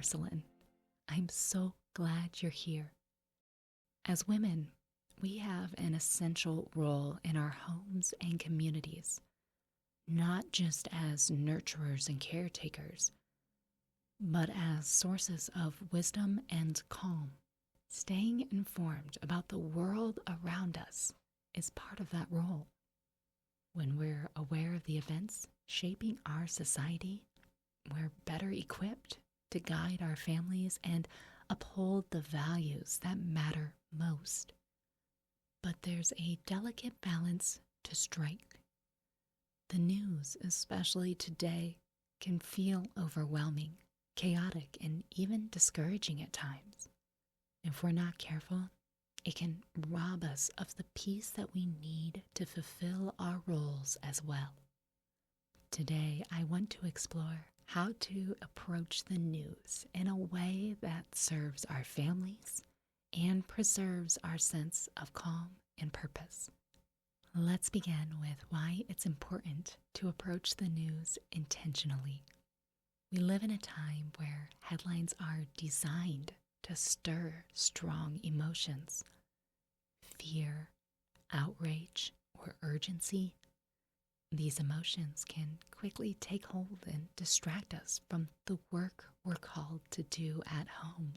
porcelain. I'm so glad you're here. As women, we have an essential role in our homes and communities, not just as nurturers and caretakers, but as sources of wisdom and calm. Staying informed about the world around us is part of that role. When we're aware of the events shaping our society, we're better equipped to guide our families and uphold the values that matter most. But there's a delicate balance to strike. The news, especially today, can feel overwhelming, chaotic, and even discouraging at times. If we're not careful, it can rob us of the peace that we need to fulfill our roles as well. Today, I want to explore how to approach the news in a way that serves our families and preserves our sense of calm and purpose. Let's begin with why it's important to approach the news intentionally. We live in a time where headlines are designed to stir strong emotions, fear, outrage, or urgency. These emotions can quickly take hold and distract us from the work we're called to do at home,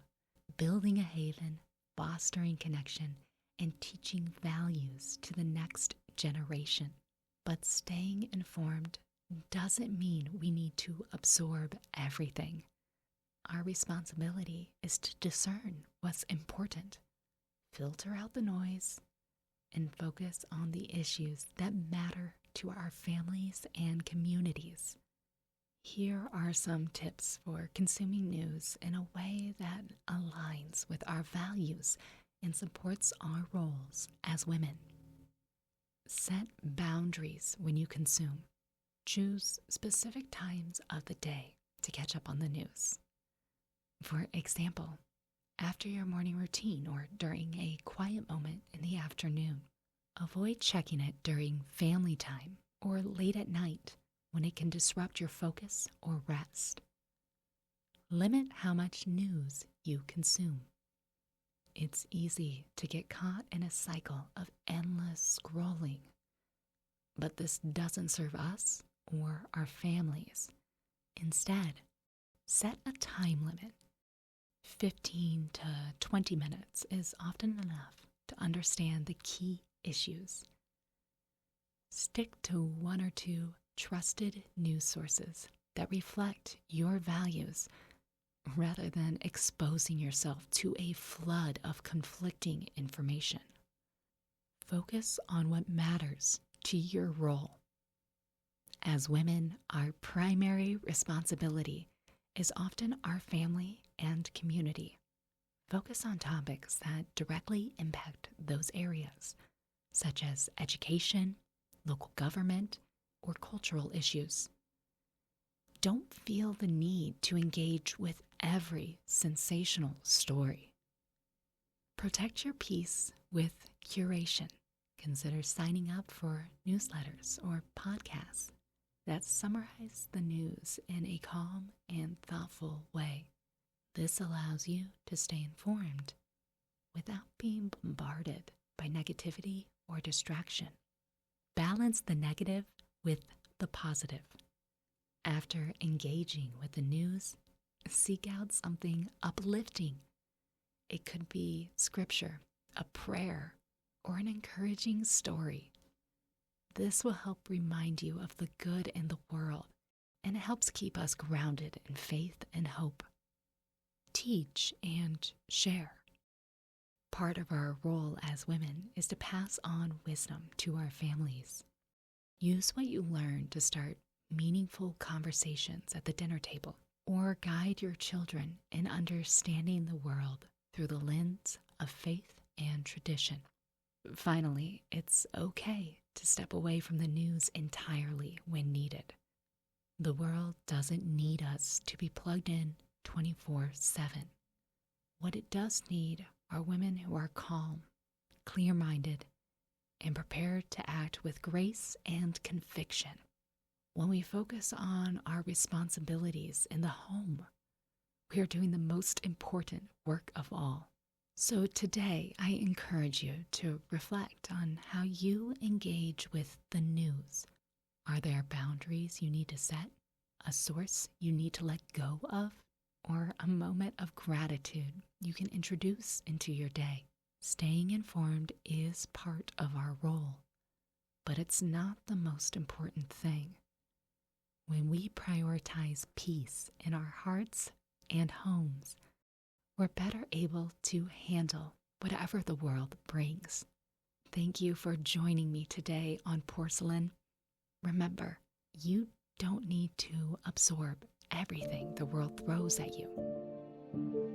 building a haven, fostering connection, and teaching values to the next generation. But staying informed doesn't mean we need to absorb everything. Our responsibility is to discern what's important, filter out the noise, and focus on the issues that matter to our families and communities. Here are some tips for consuming news in a way that aligns with our values and supports our roles as women. Set boundaries when you consume. Choose specific times of the day to catch up on the news. For example, after your morning routine or during a quiet moment in the afternoon. Avoid checking it during family time or late at night when it can disrupt your focus or rest. Limit how much news you consume. It's easy to get caught in a cycle of endless scrolling, but this doesn't serve us or our families. Instead, set a time limit. 15 to 20 minutes is often enough to understand the key issues. Stick to one or two trusted news sources that reflect your values rather than exposing yourself to a flood of conflicting information. Focus on what matters to your role. As women, our primary responsibility is often our family and community. Focus on topics that directly impact those areas, such as education, local government, or cultural issues. Don't feel the need to engage with every sensational story. Protect your peace with curation. Consider signing up for newsletters or podcasts that summarize the news in a calm and thoughtful way. This allows you to stay informed without being bombarded by negativity or distraction. Balance the negative with the positive. After engaging with the news, seek out something uplifting. It could be scripture, a prayer, or an encouraging story. This will help remind you of the good in the world, and it helps keep us grounded in faith and hope. Teach and share. Part of our role as women is to pass on wisdom to our families. Use what you learn to start meaningful conversations at the dinner table, or guide your children in understanding the world through the lens of faith and tradition. Finally, it's okay to step away from the news entirely when needed. The world doesn't need us to be plugged in 24/7. What it does need are women who are calm, clear-minded, and prepared to act with grace and conviction. When we focus on our responsibilities in the home, We are doing the most important work of all. So today, I encourage you to reflect on how you engage with the news. Are there boundaries you need to set? A source you need to let go of? Or a moment of gratitude you can introduce into your day? Staying informed is part of our role, but it's not the most important thing. When we prioritize peace in our hearts and homes, we're better able to handle whatever the world brings. Thank you for joining me today on Porcelain. Remember, you don't need to absorb everything the world throws at you.